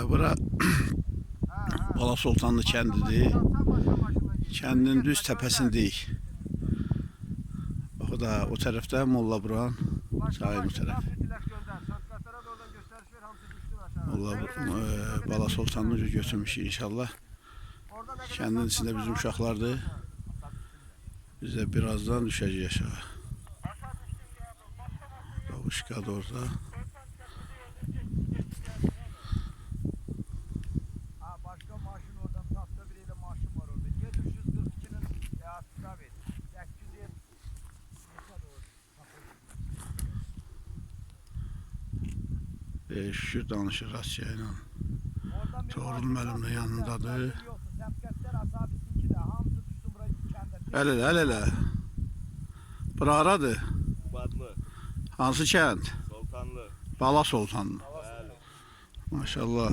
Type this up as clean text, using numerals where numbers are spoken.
Bura Bala Sultanlı kəndidir. Kəndin düz təpəsindəyik. O da o tərəfdə Molla Buran çayın o tərəf. Bala Sultanlı götürmüş inşallah. Kəndin içində bizim uşaqlardır. Biz de birazdan düşeceğiz aşağı. Kavuşka da orada. Başka maaşın oradan tahta biriyle maaşım var orada. 742'nin asgari ver. 800 Şükür danışır Asya ilə. Torun müəllimlə yanındadır. Əl-ələ. Bura haradır? Badlı. Hansı kənd? Sultanlı. Bala Sultanlı. Bəli. Maşallah.